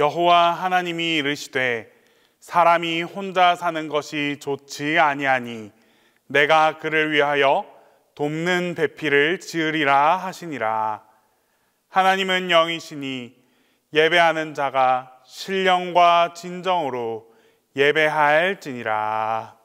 여호와 하나님이 이르시되 사람이 혼자 사는 것이 좋지 아니하니 내가 그를 위하여 돕는 배필을 지으리라 하시니라. 하나님은 영이시니 예배하는 자가 신령과 진정으로 예배할지니라.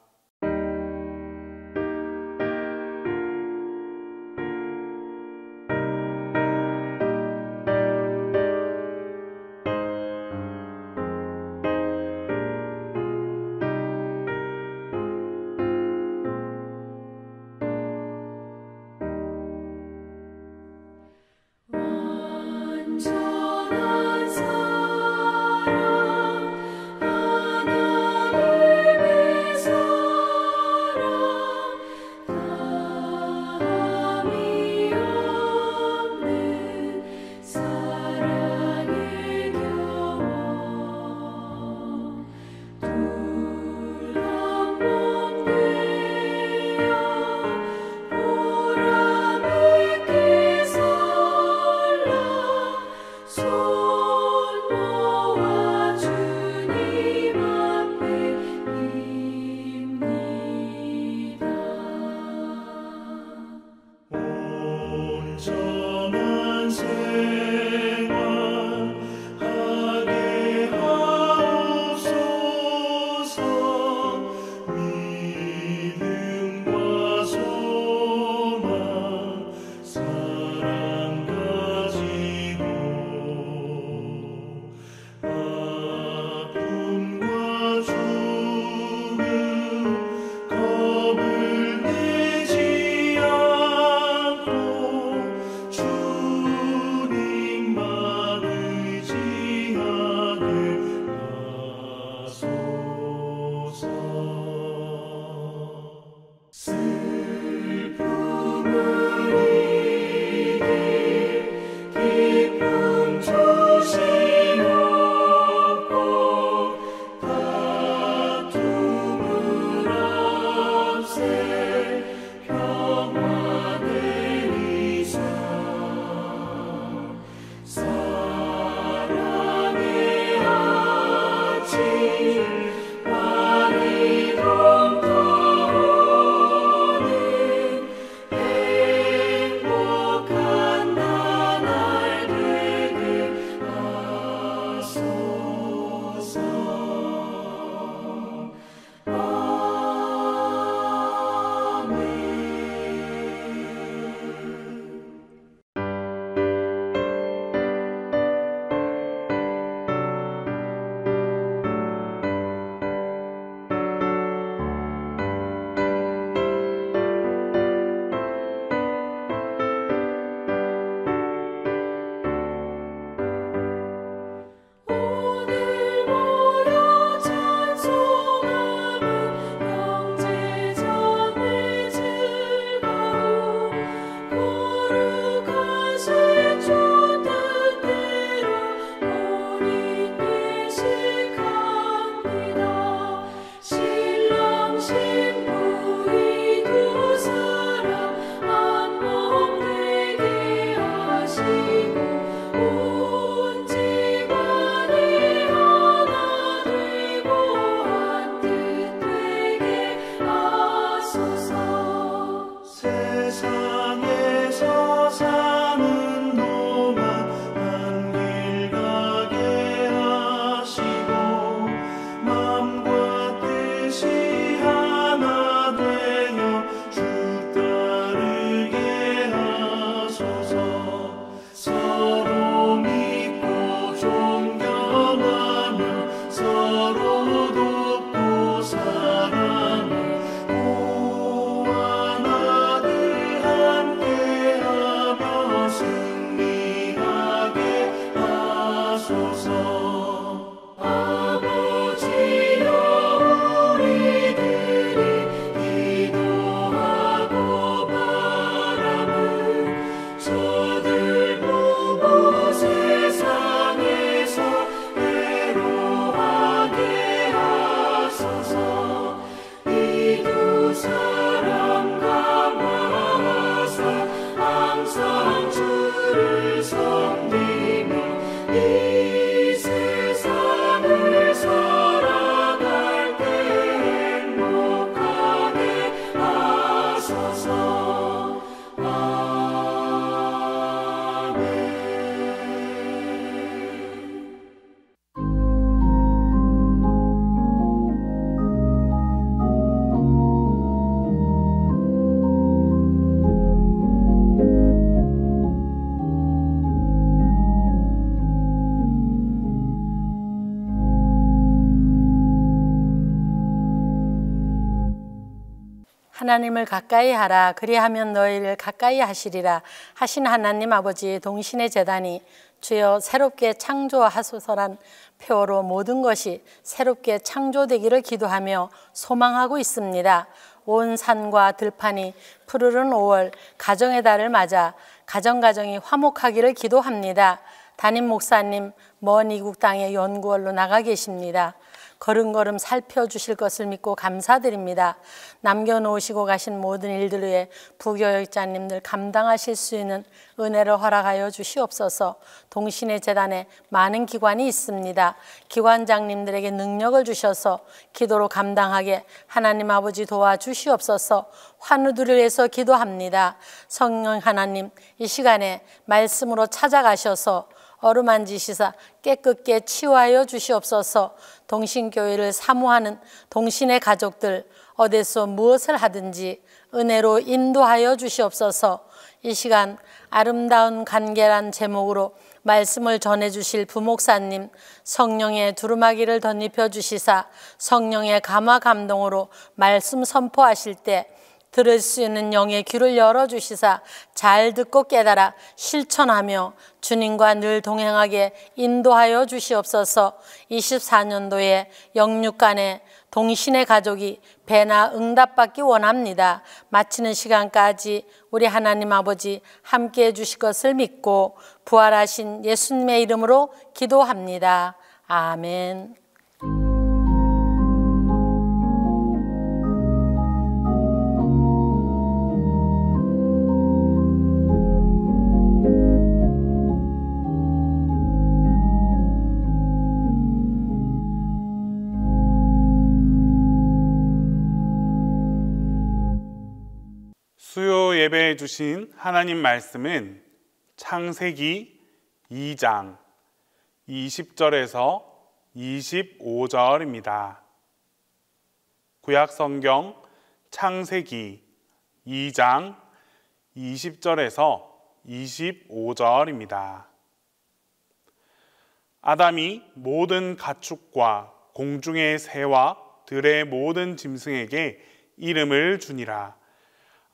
하나님의 하나님을 가까이 하라. 그리하면 너희를 가까이 하시리라 하신 하나님 아버지, 동신의 제단이 주여 새롭게 창조하소서란 표어로 모든 것이 새롭게 창조되기를 기도하며 소망하고 있습니다. 온 산과 들판이 푸르른 5월 가정의 달을 맞아 가정가정이 화목하기를 기도합니다. 담임 목사님 먼 이국 땅에 연구원로 나가 계십니다. 걸음걸음 살펴주실 것을 믿고 감사드립니다. 남겨놓으시고 가신 모든 일들 위해 부교역자님들 감당하실 수 있는 은혜를 허락하여 주시옵소서. 동신의 재단에 많은 기관이 있습니다. 기관장님들에게 능력을 주셔서 기도로 감당하게 하나님 아버지 도와주시옵소서. 환우들을 위해서 기도합니다. 성령 하나님, 이 시간에 말씀으로 찾아가셔서 어루만지시사 깨끗게 치유하여 주시옵소서. 동신교회를 사모하는 동신의 가족들 어디서 무엇을 하든지 은혜로 인도하여 주시옵소서. 이 시간 아름다운 관계란 제목으로 말씀을 전해주실 부목사님, 성령의 두루마기를 덧입혀 주시사 성령의 감화 감동으로 말씀 선포하실 때 들을 수 있는 영의 귀를 열어주시사 잘 듣고 깨달아 실천하며 주님과 늘 동행하게 인도하여 주시옵소서. 24년도에 영육간에 동신의 가족이 배나 응답받기 원합니다. 마치는 시간까지 우리 하나님 아버지 함께해 주실 것을 믿고 부활하신 예수님의 이름으로 기도합니다. 아멘. 수요 예배해 주신 하나님 말씀은 창세기 2장 20절에서 25절입니다. 구약 성경 창세기 2장 20절에서 25절입니다. 아담이 모든 가축과 공중의 새와 들의 모든 짐승에게 이름을 주니라.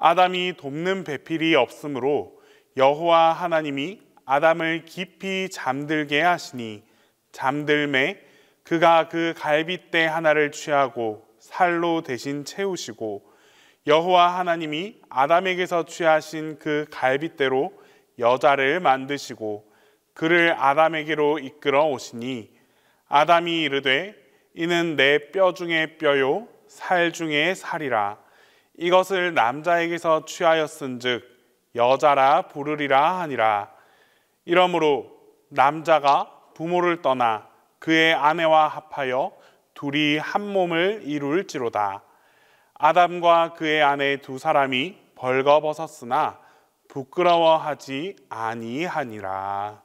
아담이 돕는 배필이 없으므로 여호와 하나님이 아담을 깊이 잠들게 하시니 잠들매 그가 그 갈빗대 하나를 취하고 살로 대신 채우시고 여호와 하나님이 아담에게서 취하신 그 갈빗대로 여자를 만드시고 그를 아담에게로 이끌어 오시니 아담이 이르되 이는 내 뼈 중에 뼈요 살 중에 살이라. 이것을 남자에게서 취하였은즉 여자라 부르리라 하니라. 이러므로 남자가 부모를 떠나 그의 아내와 합하여 둘이 한 몸을 이룰지로다. 아담과 그의 아내 두 사람이 벌거벗었으나 부끄러워하지 아니하니라.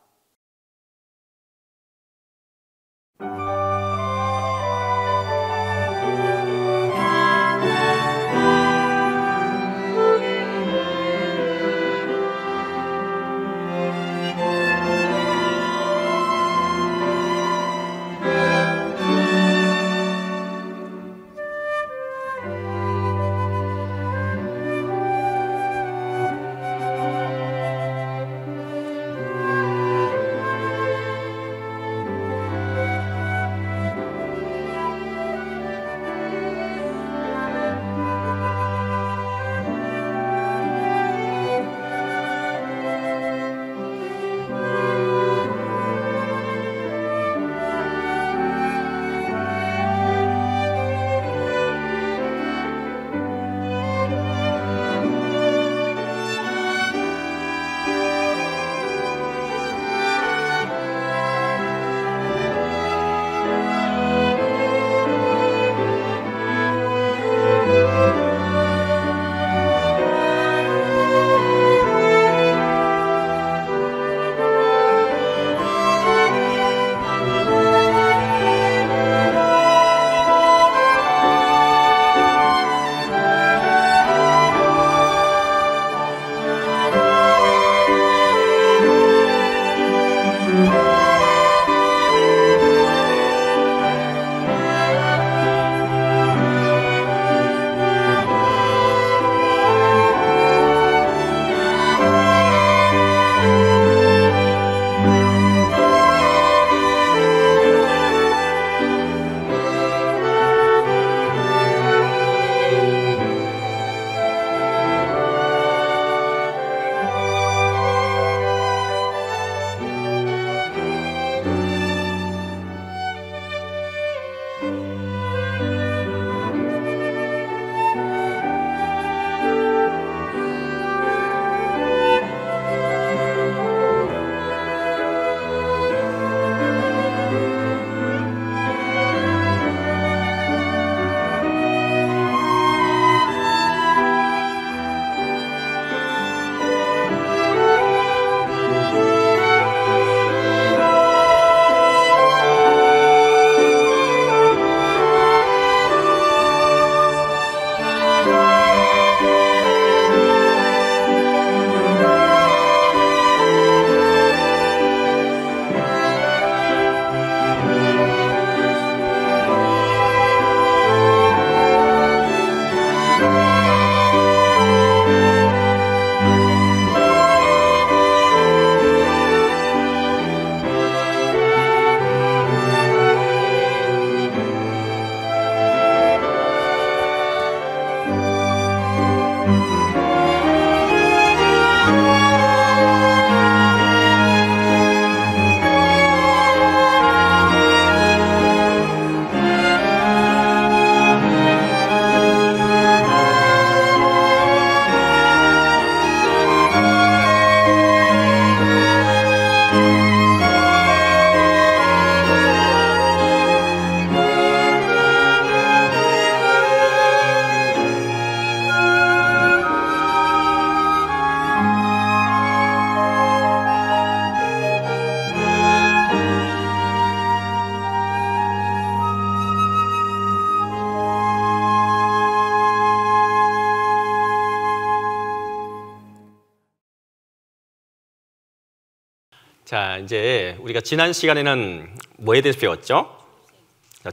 자, 이제 우리가 지난 시간에는 뭐에 대해서 배웠죠?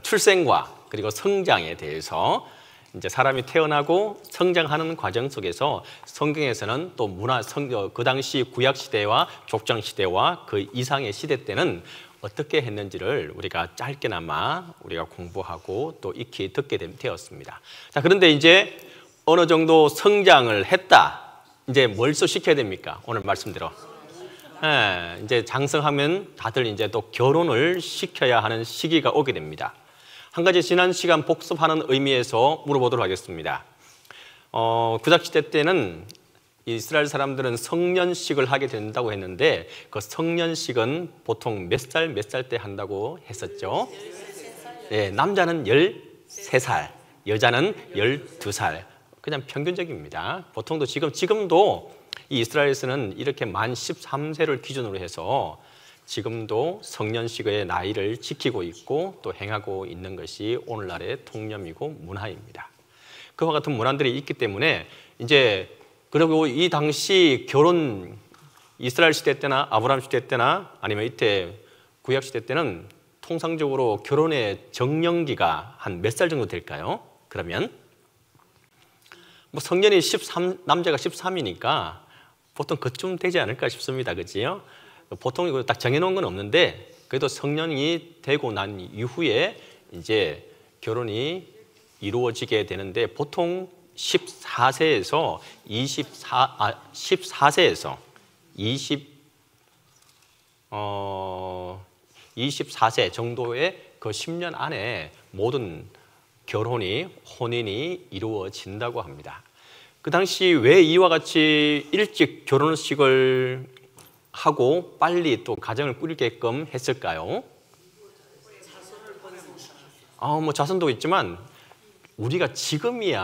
출생과 그리고 성장에 대해서 이제 사람이 태어나고 성장하는 과정 속에서 성경에서는 또 그 당시 구약 시대와 족장 시대와 그 이상의 시대 때는 어떻게 했는지를 우리가 짧게나마 우리가 공부하고 또 익히 듣게 되었습니다. 자, 그런데 이제 어느 정도 성장을 했다. 이제 뭘 시켜야 됩니까? 오늘 말씀대로. 이제 장성하면 다들 이제 또 결혼을 시켜야 하는 시기가 오게 됩니다. 한 가지 지난 시간 복습하는 의미에서 물어보도록 하겠습니다. 구약시대 때는 이스라엘 사람들은 성년식을 하게 된다고 했는데 그 성년식은 보통 몇 살 때 한다고 했었죠? 네, 남자는 13살, 여자는 12살. 그냥 평균적입니다. 보통도 지금도 이 이스라엘에서는 이렇게 만 13세를 기준으로 해서 지금도 성년식의 나이를 지키고 있고 또 행하고 있는 것이 오늘날의 통념이고 문화입니다. 그와 같은 문화들이 있기 때문에 이제 그리고 이 당시 결혼 이스라엘 시대 때나 아브라함 시대 때나 아니면 이때 구약 시대 때는 통상적으로 결혼의 정년기가 한 몇 살 정도 될까요? 그러면 뭐 성년이 남자가 13이니까 보통 그쯤 되지 않을까 싶습니다. 그지요? 보통 이거 딱 정해놓은 건 없는데 그래도 성년이 되고 난 이후에 이제 결혼이 이루어지게 되는데 보통 14세에서 24세 정도의 그 10년 안에 모든 혼인이 이루어진다고 합니다. 그 당시 왜 이와 같이 일찍 결혼식을 하고 빨리 또 가정을 꾸리게끔 했을까요? 뭐 자손도 있지만 우리가 지금의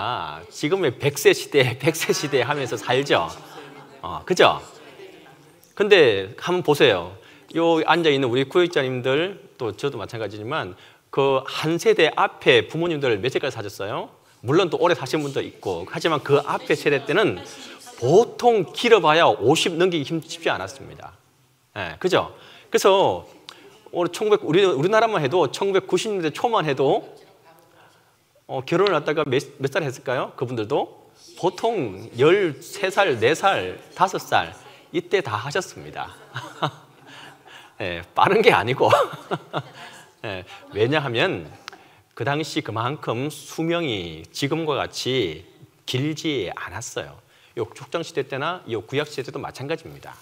100세 시대 하면서 살죠. 그죠? 근데 한번 보세요. 요 앉아있는 우리 구역자님들 또 저도 마찬가지지만 그 한 세대 앞에 부모님들 몇 세까지 사셨어요? 물론 또 오래 사신 분도 있고 하지만 그 앞에 세대 때는 보통 길어봐야 50 넘기기 쉽지 않았습니다. 네, 그죠? 그래서 우리나라만 해도 1990년대 초만 해도 결혼을 하다가 몇 살 했을까요? 그분들도 보통 13살, 4살, 5살 이때 다 하셨습니다. 네, 빠른 게 아니고 네, 왜냐하면 그 당시 그만큼 수명이 지금과 같이 길지 않았어요. 요 족장시대 때나 요 구약시대 때도 마찬가지입니다.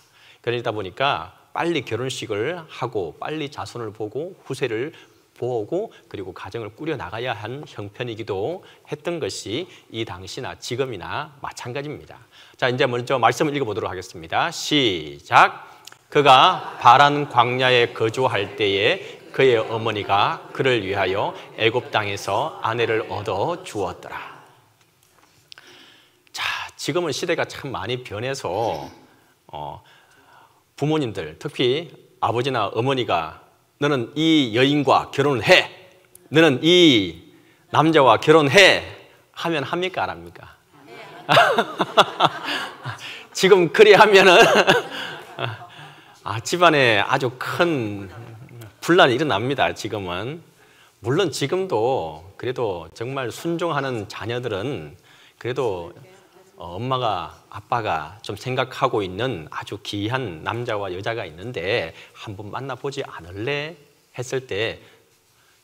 그러다 보니까 빨리 결혼식을 하고 빨리 자손을 보고 후세를 보고 그리고 가정을 꾸려나가야 한 형편이기도 했던 것이 이 당시나 지금이나 마찬가지입니다. 자, 이제 먼저 말씀을 읽어보도록 하겠습니다. 시작! 그가 바란 광야에 거주할 때에 그의 어머니가 그를 위하여 애굽 땅에서 아내를 얻어 주었더라. 자, 지금은 시대가 참 많이 변해서 부모님들, 특히 아버지나 어머니가 너는 이 여인과 결혼을 해, 너는 이 남자와 결혼해 하면 합니까 안 합니까? 지금 그리 하면은 집안에 아주 큰 분란이 일어납니다. 지금은 물론 지금도 그래도 정말 순종하는 자녀들은 그래도 엄마가 아빠가 좀 생각하고 있는 아주 귀한 남자와 여자가 있는데 한번 만나보지 않을래 했을 때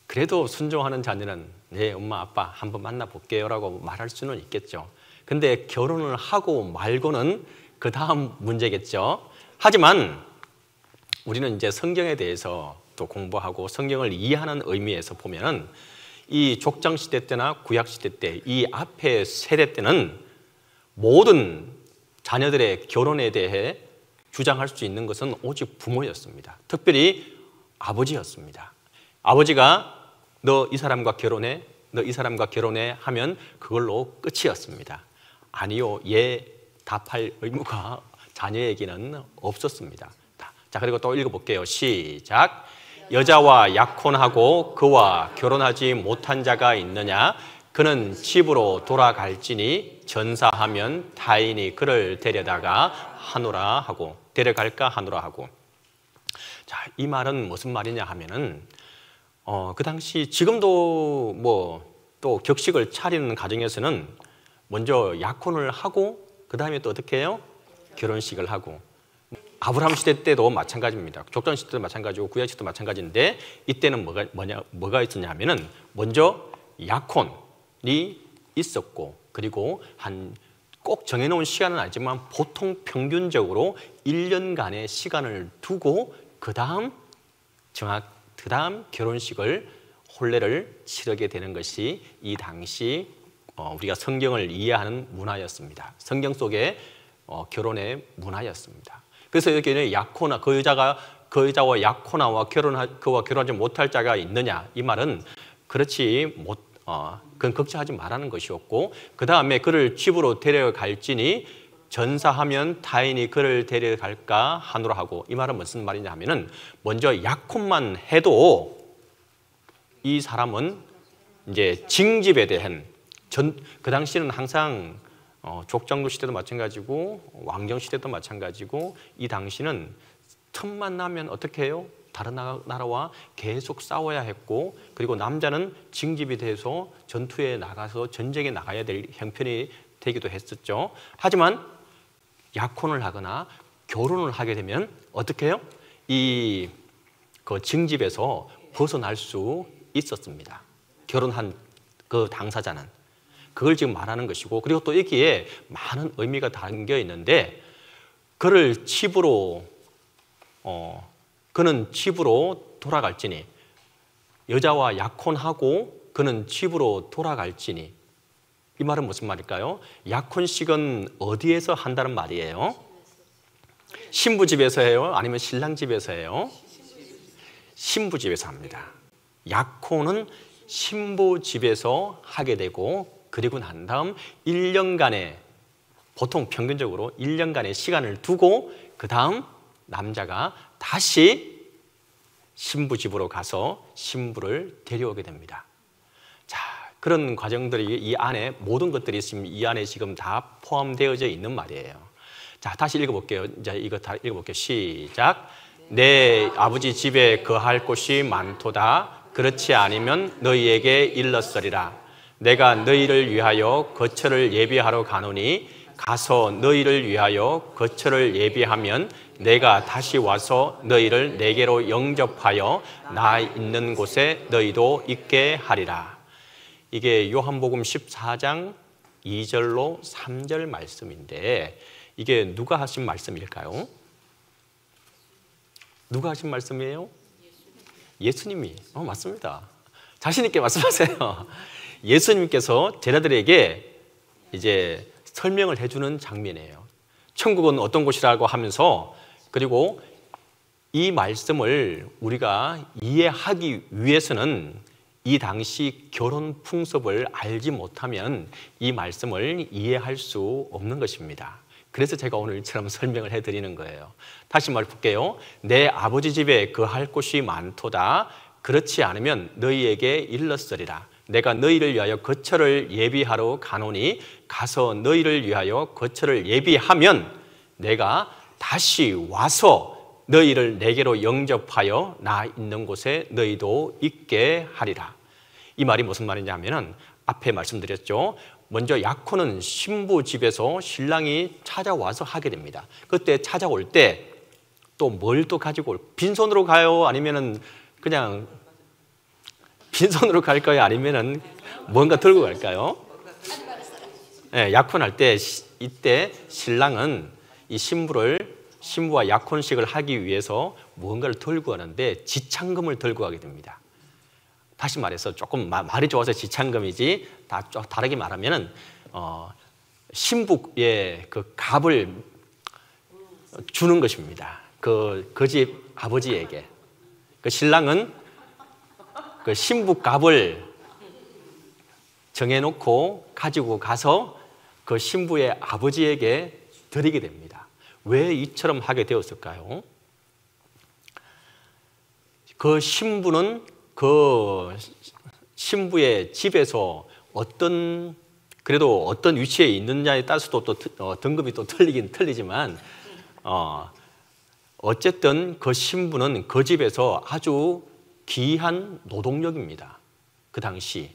그래도 순종하는 자녀는 네 엄마 아빠 한번 만나볼게요 라고 말할 수는 있겠죠. 근데 결혼을 하고 말고는 그 다음 문제겠죠. 하지만 우리는 이제 성경에 대해서 또 공부하고 성경을 이해하는 의미에서 보면 이 족장시대 때나 구약시대 때 이 앞에 세대 때는 모든 자녀들의 결혼에 대해 주장할 수 있는 것은 오직 부모였습니다. 특별히 아버지였습니다. 아버지가 너 이 사람과 결혼해, 너 이 사람과 결혼해 하면 그걸로 끝이었습니다. 아니요, 예 답할 의무가 자녀에게는 없었습니다. 자, 그리고 또 읽어볼게요. 시작! 여자와 약혼하고 그와 결혼하지 못한 자가 있느냐? 그는 집으로 돌아갈지니 전사하면 타인이 그를 데려갈까 하노라 하고 자, 이 말은 무슨 말이냐 하면은 그 당시 지금도 뭐 또 격식을 차리는 가정에서는 먼저 약혼을 하고 그 다음에 또 어떻게 해요? 결혼식을 하고. 아브라함 시대 때도 마찬가지입니다. 족장 시대도 마찬가지고 구약 시대도 마찬가지인데 이때는 뭐가 있었냐 하면은 먼저 약혼이 있었고 그리고 한 꼭 정해놓은 시간은 아니지만 보통 평균적으로 1년간의 시간을 두고 그 다음 결혼식을 혼례를 치르게 되는 것이 이 당시 우리가 성경을 이해하는 문화였습니다. 성경 속의 결혼의 문화였습니다. 그래서 여기는 약혼아 그 여자와 약혼아와 그와 결혼하지 못할 자가 있느냐 이 말은 그렇지 그건 걱정하지 말라는 것이었고 그 다음에 그를 집으로 데려갈지니 전사하면 타인이 그를 데려갈까 하노라 하고 이 말은 무슨 말이냐 하면은 먼저 약혼만 해도 이 사람은 이제 징집에 대한 그 당시는 항상 족장도 시대도 마찬가지고 왕정 시대도 마찬가지고 이 당시는 틈만 나면 어떻게 해요? 다른 나라와 계속 싸워야 했고 그리고 남자는 징집이 돼서 전투에 나가서 전쟁에 나가야 될 형편이 되기도 했었죠. 하지만 약혼을 하거나 결혼을 하게 되면 어떻게 해요? 그 징집에서 벗어날 수 있었습니다. 결혼한 그 당사자는. 그걸 지금 말하는 것이고 그리고 또 여기에 많은 의미가 담겨 있는데 그는 집으로 돌아갈지니 여자와 약혼하고 그는 집으로 돌아갈지니 이 말은 무슨 말일까요? 약혼식은 어디에서 한다는 말이에요? 신부 집에서 해요? 아니면 신랑 집에서 해요? 신부 집에서 합니다. 약혼은 신부 집에서 하게 되고 그리고 난 다음 1년간의 보통 평균적으로 1년간의 시간을 두고 그 다음 남자가 다시 신부 집으로 가서 신부를 데려오게 됩니다. 자, 그런 과정들이 이 안에 모든 것들이 지금 이 안에 지금 다 포함되어져 있는 말이에요. 자, 다시 읽어볼게요. 이제 이거 다 읽어볼게요. 시작. 내 아버지 집에 거할 곳이 많도다. 그렇지 않으면 너희에게 일렀으리라. 내가 너희를 위하여 거처를 예비하러 가노니 가서 너희를 위하여 거처를 예비하면 내가 다시 와서 너희를 내게로 영접하여 나 있는 곳에 너희도 있게 하리라. 이게 요한복음 14장 2절로 3절 말씀인데 이게 누가 하신 말씀일까요? 누가 하신 말씀이에요? 예수님이. 맞습니다. 자신 있게 말씀하세요. 예수님께서 제자들에게 이제 설명을 해주는 장면이에요. 천국은 어떤 곳이라고 하면서 그리고 이 말씀을 우리가 이해하기 위해서는 이 당시 결혼 풍습을 알지 못하면 이 말씀을 이해할 수 없는 것입니다. 그래서 제가 오늘처럼 설명을 해드리는 거예요. 다시 말해볼게요. 내 아버지 집에 거할 곳이 많도다. 그렇지 않으면 너희에게 일렀으리라. 내가 너희를 위하여 거처를 예비하러 가노니 가서 너희를 위하여 거처를 예비하면 내가 다시 와서 너희를 내게로 영접하여 나 있는 곳에 너희도 있게 하리라. 이 말이 무슨 말이냐 하면은 앞에 말씀드렸죠. 먼저 약혼은 신부 집에서 신랑이 찾아와서 하게 됩니다. 그때 찾아올 때 또 뭘 또 가지고 빈손으로 가요? 아니면은 그냥 빈손으로 갈까요? 아니면은 뭔가 들고 갈까요? 네, 약혼할 때 이때 신랑은 이 신부와 약혼식을 하기 위해서 무언가를 들고 가는데 지창금을 들고 가게 됩니다. 다시 말해서 조금 말이 좋아서 지창금이지 다르게 말하면은 신부의 그 값을 주는 것입니다. 그 집 아버지에게. 그 신랑은 그 신부 값을 정해놓고 가지고 가서 그 신부의 아버지에게 드리게 됩니다. 왜 이처럼 하게 되었을까요? 그 신부는 그 신부의 집에서 그래도 어떤 위치에 있느냐에 따라서도 또 등급이 또 틀리긴 틀리지만 어쨌든 그 신부는 그 집에서 아주 귀한 노동력입니다. 그 당시.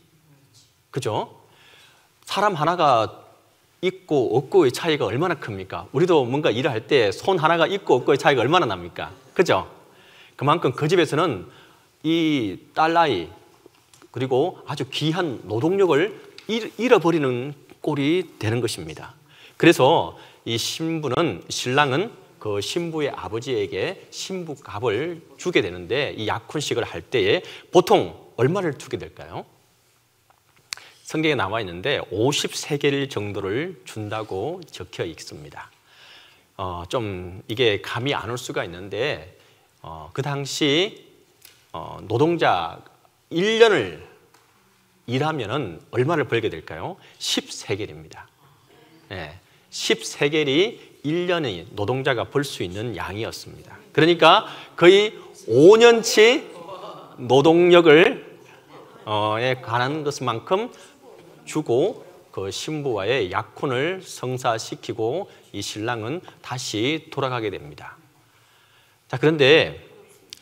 그죠? 사람 하나가 있고 없고의 차이가 얼마나 큽니까? 우리도 뭔가 일을 할 때 손 하나가 있고 없고의 차이가 얼마나 납니까? 그죠? 그만큼 그 집에서는 이 딸아이 그리고 아주 귀한 노동력을 잃어버리는 꼴이 되는 것입니다. 그래서 이 신랑은 그 신부의 아버지에게 신부값을 주게 되는데 이 약혼식을 할 때에 보통 얼마를 주게 될까요? 성경에 나와 있는데 50세겔 정도를 준다고 적혀 있습니다. 좀 이게 감이 안 올 수가 있는데 그 당시 노동자 1년을 일하면은 얼마를 벌게 될까요? 10세겔입니다. 네, 10세겔이 1년의 노동자가 벌 수 있는 양이었습니다. 그러니까 거의 5년치 노동력을 관한 것만큼 주고 그 신부와의 약혼을 성사시키고 이 신랑은 다시 돌아가게 됩니다. 자, 그런데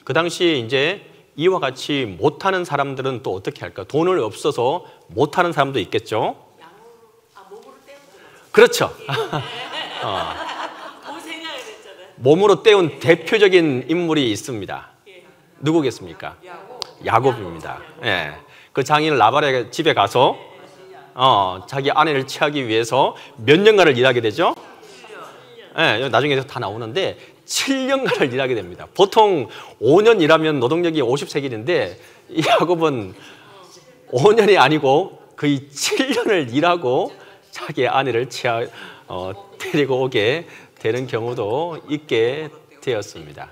그 당시 이제 이와 같이 못하는 사람들은 또 어떻게 할까? 돈을 없어서 못하는 사람도 있겠죠? 그렇죠. 몸으로 때운 대표적인 인물이 있습니다. 누구겠습니까? 야곱입니다. 예. 그 장인 라반의 집에 가서 자기 아내를 취하기 위해서 몇 년간을 일하게 되죠? 예, 나중에 다 나오는데 7년간을 일하게 됩니다. 보통 5년 일하면 노동력이 50세겔인데 이 야곱은 5년이 아니고 거의 7년을 일하고 자기 아내를 데리고 오게 되는 경우도 있게 되었습니다.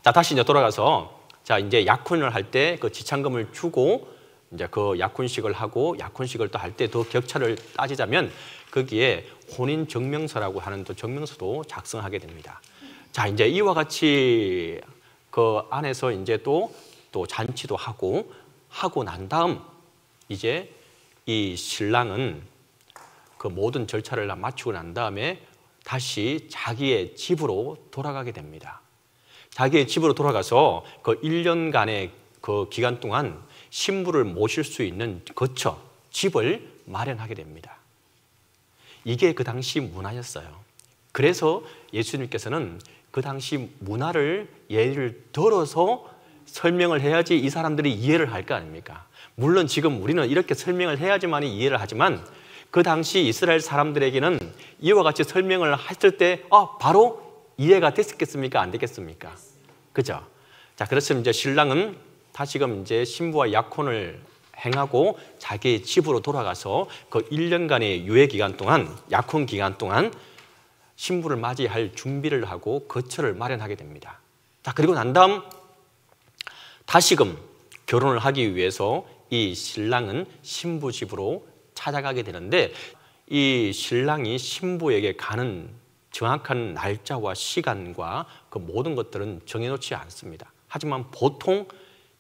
자, 다시 이제 돌아가서 자, 이제 약혼을 할 때 그 지참금을 주고 이제 그 약혼식을 하고 약혼식을 또 할 때 더 격차를 따지자면 거기에 혼인 증명서라고 하는 또 증명서도 작성하게 됩니다. 자, 이제 이와 같이 그 안에서 이제 또 잔치도 하고 난 다음 이제 이 신랑은 그 모든 절차를 다 마치고 난 다음에 다시 자기의 집으로 돌아가게 됩니다. 자기의 집으로 돌아가서 그 1년간의 그 기간 동안 신부를 모실 수 있는 거처, 집을 마련하게 됩니다. 이게 그 당시 문화였어요. 그래서 예수님께서는 그 당시 문화를 예를 들어서 설명을 해야지 이 사람들이 이해를 할 거 아닙니까? 물론 지금 우리는 이렇게 설명을 해야지만이 이해를 하지만 그 당시 이스라엘 사람들에게는 이와 같이 설명을 했을 때 바로 이해가 됐겠습니까? 안 됐겠습니까? 그죠? 자, 그렇습니다. 이제 신랑은 다시금 이제 신부와 약혼을 행하고 자기의 집으로 돌아가서 그 1년간의 유예 기간 동안, 약혼 기간 동안 신부를 맞이할 준비를 하고 거처를 마련하게 됩니다. 자, 그리고 난 다음 다시금 결혼을 하기 위해서 이 신랑은 신부 집으로 찾아가게 되는데 이 신랑이 신부에게 가는 정확한 날짜와 시간과 그 모든 것들은 정해놓지 않습니다. 하지만 보통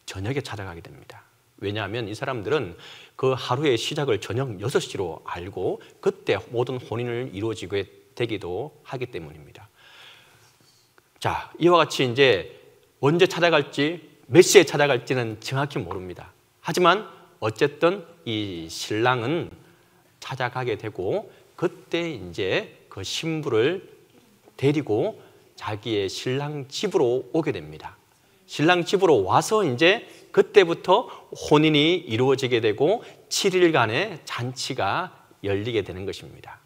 저녁에 찾아가게 됩니다. 왜냐하면 이 사람들은 그 하루의 시작을 저녁 6시로 알고 그때 모든 혼인을 이루어지게 되기도 하기 때문입니다. 자, 이와 같이 이제 언제 찾아갈지 몇 시에 찾아갈지는 정확히 모릅니다. 하지만 어쨌든 이 신랑은 찾아가게 되고 그때 이제 그 신부를 데리고 자기의 신랑 집으로 오게 됩니다. 신랑 집으로 와서 이제 그때부터 혼인이 이루어지게 되고 7일간의 잔치가 열리게 되는 것입니다.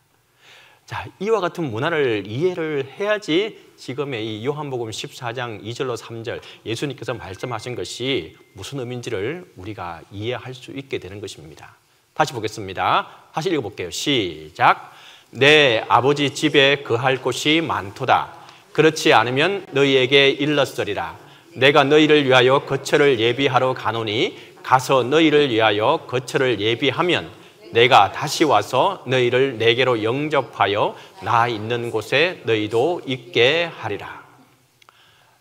자, 이와 같은 문화를 이해를 해야지 지금의 이 요한복음 14장 2절로 3절 예수님께서 말씀하신 것이 무슨 의미인지를 우리가 이해할 수 있게 되는 것입니다. 다시 보겠습니다. 다시 읽어볼게요. 시작. 내 아버지 집에 거할 곳이 많도다. 그렇지 않으면 너희에게 일렀으리라. 내가 너희를 위하여 거처를 예비하러 가노니 가서 너희를 위하여 거처를 예비하면 내가 다시 와서 너희를 내게로 영접하여 나 있는 곳에 너희도 있게 하리라.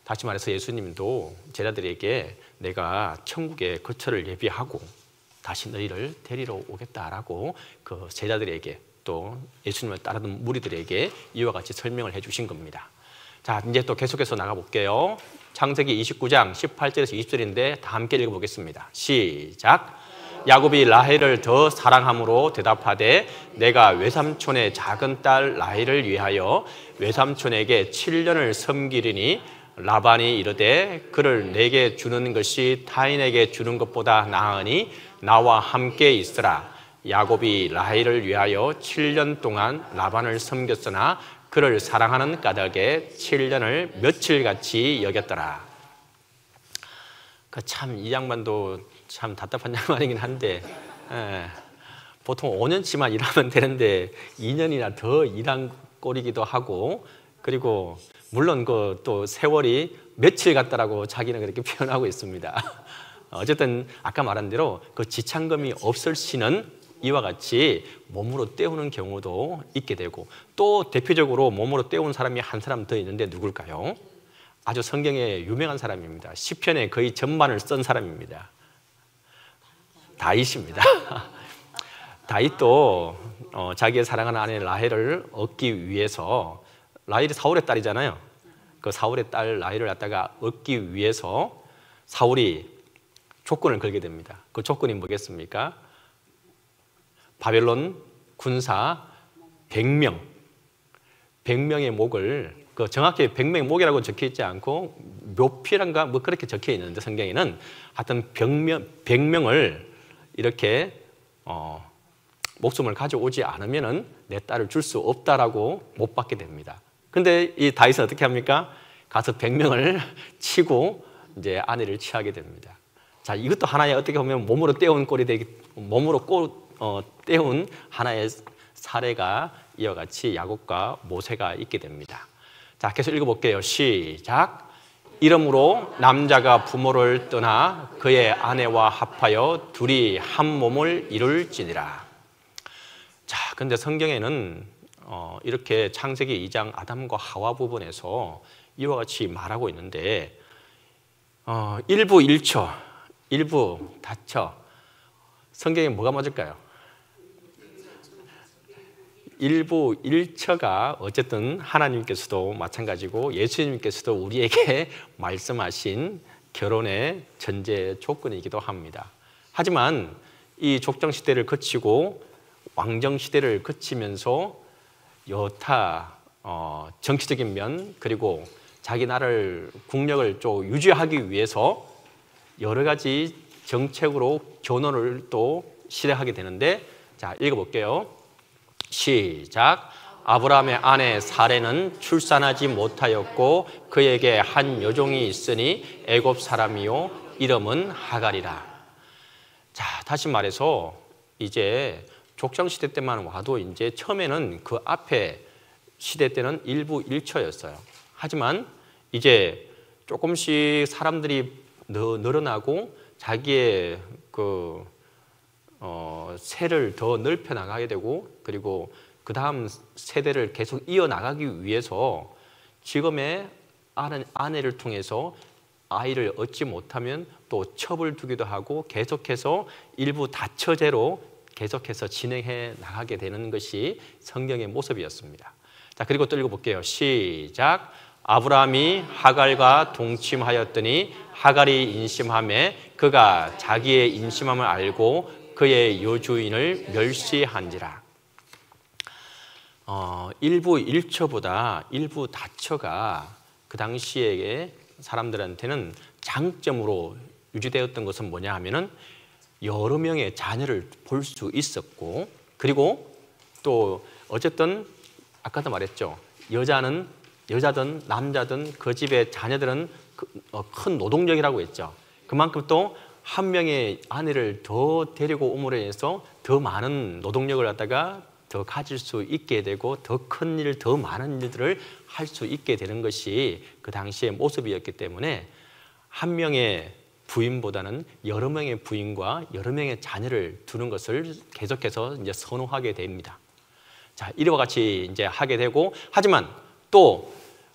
다시 말해서 예수님도 제자들에게 내가 천국에 거처를 예비하고 다시 너희를 데리러 오겠다라고 그 제자들에게 또 예수님을 따르는 무리들에게 이와 같이 설명을 해 주신 겁니다. 자, 이제 또 계속해서 나가볼게요. 창세기 29장 18절에서 20절인데 다 함께 읽어보겠습니다. 시작. 야곱이 라헬을 더 사랑함으로 대답하되 내가 외삼촌의 작은 딸 라헬을 위하여 외삼촌에게 7년을 섬기리니 라반이 이르되 그를 내게 주는 것이 타인에게 주는 것보다 나으니 나와 함께 있으라. 야곱이 라헬을 위하여 7년 동안 라반을 섬겼으나 그를 사랑하는 까닭에 7년을 며칠같이 여겼더라. 참 이 양반도 참 답답한 양반이긴 한데 보통 5년치만 일하면 되는데 2년이나 더 일한 꼴이기도 하고, 그리고 물론 그 또 세월이 며칠 같다라고 자기는 그렇게 표현하고 있습니다. 어쨌든 아까 말한 대로 그 지참금이 없을 시는 이와 같이 몸으로 때우는 경우도 있게 되고, 또 대표적으로 몸으로 때운 사람이 한 사람 더 있는데 누굴까요? 아주 성경에 유명한 사람입니다. 시편의 거의 전반을 쓴 사람입니다. 다윗입니다. 다윗도 자기의 사랑하는 아내 라헬을 얻기 위해서, 라헬이 사울의 딸이잖아요. 그 사울의 딸 라헬을 갖다가 얻기 위해서 사울이 조건을 걸게 됩니다. 그 조건이 뭐겠습니까? 바벨론 군사 100명, 100명의 목을, 그 정확히 100명의 목이라고 적혀 있지 않고 묘피란가 뭐 그렇게 적혀 있는데 성경에는 하여튼 100명을 이렇게 목숨을 가져오지 않으면은 내 딸을 줄 수 없다라고 못 받게 됩니다. 근데 이 다윗은 어떻게 합니까? 가서 100명을 치고 이제 아내를 취하게 됩니다. 자, 이것도 하나의 어떻게 보면 몸으로 때운 꼴이 몸으로 때운 하나의 사례가 이와 같이 야곱과 모세가 있게 됩니다. 자, 계속 읽어볼게요. 시작. 이러므로 남자가 부모를 떠나 그의 아내와 합하여 둘이 한 몸을 이룰지니라. 자, 근데 성경에는 이렇게 창세기 2장 아담과 하와 부분에서 이와 같이 말하고 있는데 일부 일처, 일부 다처, 성경에 뭐가 맞을까요? 일부 일처가 어쨌든 하나님께서도 마찬가지고 예수님께서도 우리에게 말씀하신 결혼의 전제 조건이기도 합니다. 하지만 이 족장시대를 거치고 왕정시대를 거치면서 여타 정치적인 면, 그리고 자기 나라를 국력을 좀 유지하기 위해서 여러 가지 정책으로 결혼을 또 실행하게 되는데, 자, 읽어볼게요. 시작. 아브라함의 아내 사레는 출산하지 못하였고 그에게 한 여종이 있으니 애굽 사람이요 이름은 하갈이라. 자, 다시 말해서 이제 족장시대 때만 와도 이제 처음에는 그 앞에 시대 때는 일부 일처였어요. 하지만 이제 조금씩 사람들이 늘어나고 자기의 그 세를 더 넓혀 나가게 되고, 그리고 그 다음 세대를 계속 이어나가기 위해서 지금의 아내를 통해서 아이를 얻지 못하면 또 첩을 두기도 하고 계속해서 일부 다처제로 계속해서 진행해 나가게 되는 것이 성경의 모습이었습니다. 자, 그리고 또 읽어볼게요. 시작. 아브라함이 하갈과 동침하였더니 하갈이 임신하매 그가 자기의 임신함을 알고 그의 여주인을 멸시한지라. 일부 일처보다 일부 다처가 그 당시에 사람들한테는 장점으로 유지되었던 것은 뭐냐 하면은 여러 명의 자녀를 볼 수 있었고, 그리고 또 어쨌든 아까도 말했죠. 여자든 남자든 그 집의 자녀들은 큰 노동력이라고 했죠. 그만큼 또 한 명의 아내를 더 데리고 오므로 인해서 더 많은 노동력을 갖다가 더 가질 수 있게 되고 더 큰 일, 더 많은 일들을 할 수 있게 되는 것이 그 당시의 모습이었기 때문에 한 명의 부인보다는 여러 명의 부인과 여러 명의 자녀를 두는 것을 계속해서 이제 선호하게 됩니다. 자, 이와 같이 이제 하게 되고, 하지만 또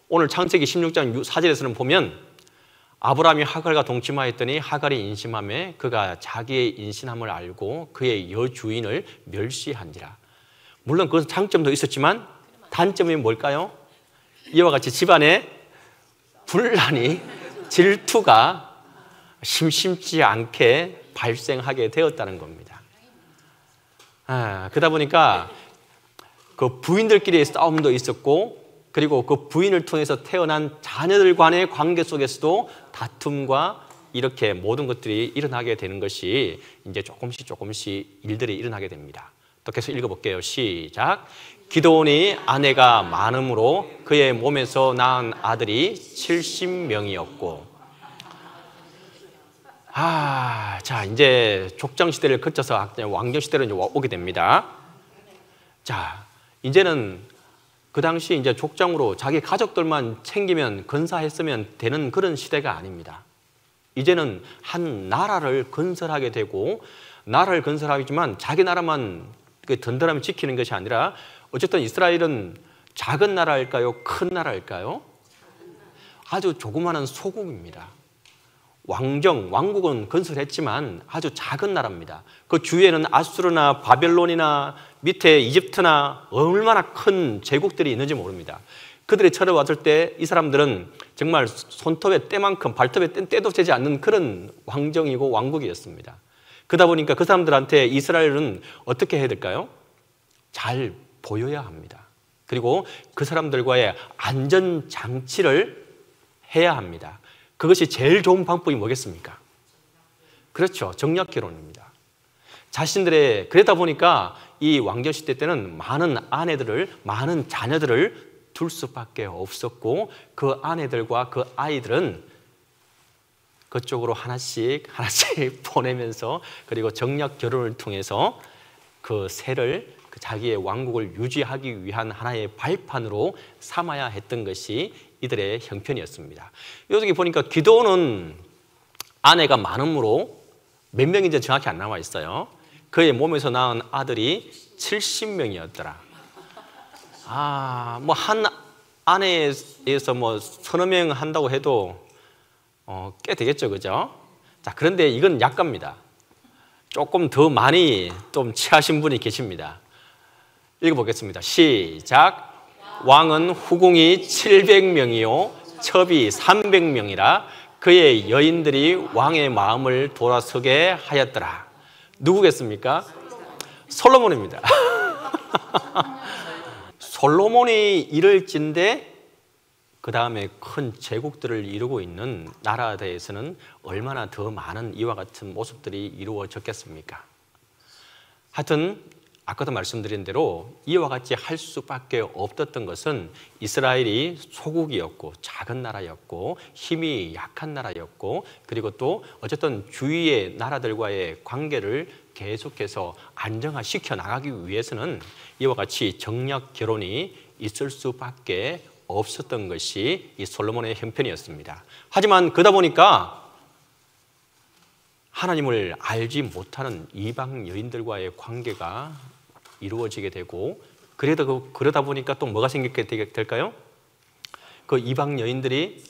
오늘 창세기 16장 4절에서는 보면 아브라함이 하갈과 동침하였더니 하갈이 임신하매 그가 자기의 임신함을 알고 그의 여주인을 멸시한지라. 물론 그것은 장점도 있었지만 단점이 뭘까요? 이와 같이 집안에 분란이, 질투가 심심치 않게 발생하게 되었다는 겁니다. 그러다 보니까 그 부인들끼리의 싸움도 있었고, 그리고 그 부인을 통해서 태어난 자녀들 간의 관계 속에서도 다툼과 이렇게 모든 것들이 일어나게 되는 것이 이제 조금씩 일들이 일어나게 됩니다. 또 계속 읽어볼게요. 시작. 기드온이 아내가 많음으로 그의 몸에서 낳은 아들이 70명이었고. 자, 이제 족장 시대를 거쳐서 왕정 시대로 이제 오게 됩니다. 자, 이제는 그 당시 이제 족장으로 자기 가족들만 챙기면 건사했으면 되는 그런 시대가 아닙니다. 이제는 한 나라를 건설하게 되고, 나라를 건설하지만 자기 나라만 든든하게 지키는 것이 아니라, 어쨌든 이스라엘은 작은 나라일까요? 큰 나라일까요? 아주 조그마한 소국입니다. 왕국은 건설했지만 아주 작은 나라입니다. 그 주위에는 아수르나 바벨론이나 밑에 이집트나 얼마나 큰 제국들이 있는지 모릅니다. 그들이 쳐들어왔을 때 이 사람들은 정말 손톱의 때만큼 발톱의 때도 되지 않는 그런 왕정이고 왕국이었습니다. 그러다 보니까 그 사람들한테 이스라엘은 어떻게 해야 될까요? 잘 보여야 합니다. 그리고 그 사람들과의 안전장치를 해야 합니다. 그것이 제일 좋은 방법이 뭐겠습니까? 그렇죠. 정략결혼입니다. 그러다 보니까 이 왕조시대 때는 많은 아내들을, 많은 자녀들을 둘 수밖에 없었고, 그 아내들과 그 아이들은 그쪽으로 하나씩 보내면서, 그리고 정략 결혼을 통해서 그 새를 자기의 왕국을 유지하기 위한 하나의 발판으로 삼아야 했던 것이 이들의 형편이었습니다. 여기 보니까 기드온은 아내가 많음으로 몇 명인지 정확히 안 나와 있어요. 그의 몸에서 낳은 아들이 70명이었더라. 뭐 한 아내에서 뭐 서너 명 한다고 해도 꽤 되겠죠, 그죠? 자, 그런데 이건 약갑니다. 조금 더 많이 좀 취하신 분이 계십니다. 읽어보겠습니다. 시작. 왕은 후궁이 700명이요 첩이 300명이라 그의 여인들이 왕의 마음을 돌아서게 하였더라. 누구겠습니까? 솔로몬입니다. 솔로몬이 이럴진데 그 다음에 큰 제국들을 이루고 있는 나라에서는 얼마나 더 많은 이와 같은 모습들이 이루어졌겠습니까? 하여튼 아까도 말씀드린 대로 이와 같이 할 수밖에 없었던 것은 이스라엘이 소국이었고 작은 나라였고 힘이 약한 나라였고, 그리고 또 어쨌든 주위의 나라들과의 관계를 계속해서 안정화시켜 나가기 위해서는 이와 같이 정략 결혼이 있을 수밖에 없었던 것이 이 솔로몬의 형편이었습니다. 하지만 그러다 보니까 하나님을 알지 못하는 이방 여인들과의 관계가 이루어지게 되고, 그러다 보니까 또 뭐가 생기게 될까요? 그 이방 여인들이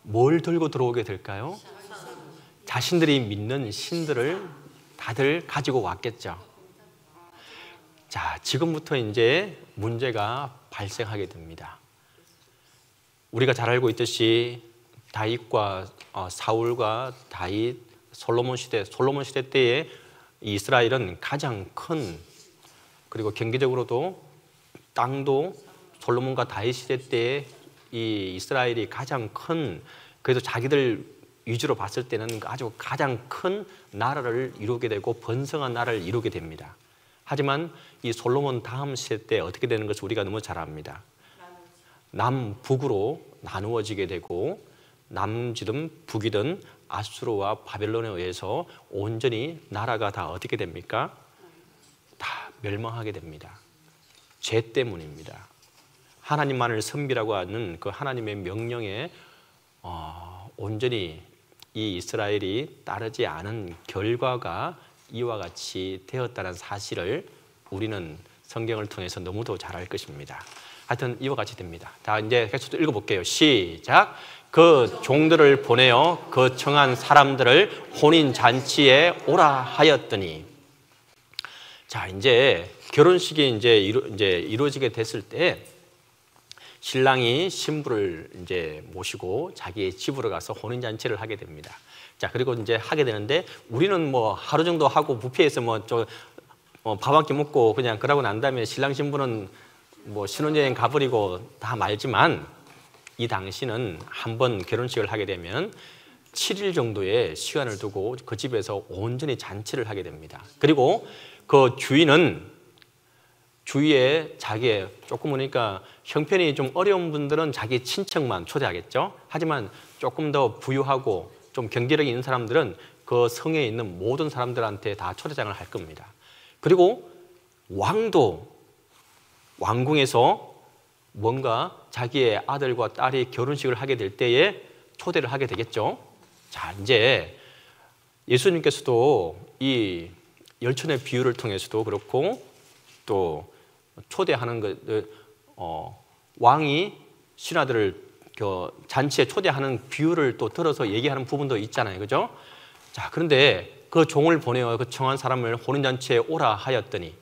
뭘 들고 들어오게 될까요? 자신들이 믿는 신들을 다들 가지고 왔겠죠. 자, 지금부터 이제 문제가 발생하게 됩니다. 우리가 잘 알고 있듯이 다윗과 사울과 다윗, 솔로몬 시대 때에 이스라엘은 가장 큰, 그리고 경제적으로도 땅도 솔로몬과 다윗 시대 때에 이 이스라엘이 가장 큰, 그래도 자기들 위주로 봤을 때는 아주 가장 큰 나라를 이루게 되고 번성한 나라를 이루게 됩니다. 하지만 이 솔로몬 다음 시대 때 어떻게 되는 것을 우리가 너무 잘 압니다. 남북으로 나누어지게 되고, 남지든 북이든 아수르와 바벨론에 의해서 온전히 나라가 다 어떻게 됩니까? 다 멸망하게 됩니다. 죄 때문입니다. 하나님만을 섬기라고 하는 그 하나님의 명령에 온전히 이 이스라엘이 따르지 않은 결과가 이와 같이 되었다는 사실을 우리는 성경을 통해서 너무도 잘 알 것입니다. 하여튼 이와 같이 됩니다. 자, 이제 계속 읽어볼게요. 시작. 그 종들을 보내어 그 청한 사람들을 혼인잔치에 오라 하였더니. 자, 이제 결혼식이 이제 이루어지게 됐을 때 신랑이 신부를 이제 모시고 자기의 집으로 가서 혼인잔치를 하게 됩니다. 자, 그리고 이제 하게 되는데 우리는 뭐 하루 정도 하고 뷔페에서 밥 한 끼 먹고 그냥 그러고 난 다음에 신랑 신부는 뭐 신혼여행 가버리고 다 말지만 이 당시는 한번 결혼식을 하게 되면 7일 정도의 시간을 두고 그 집에서 온전히 잔치를 하게 됩니다. 그리고 그 주인은 주위에 자기의 조금 보니까 형편이 좀 어려운 분들은 자기 친척만 초대하겠죠. 하지만 조금 더 부유하고 좀 경제력이 있는 사람들은 그 성에 있는 모든 사람들한테 다 초대장을 할 겁니다. 그리고 왕도 왕궁에서 뭔가 자기의 아들과 딸이 결혼식을 하게 될 때에 초대를 하게 되겠죠. 자, 이제 예수님께서도 이 열천의 비유를 통해서도 그렇고 또 초대하는 왕이 신하들을 잔치에 초대하는 비유를 또 들어서 얘기하는 부분도 있잖아요, 그죠? 자, 그런데 그 종을 보내어 그 청한 사람을 혼인잔치에 오라 하였더니,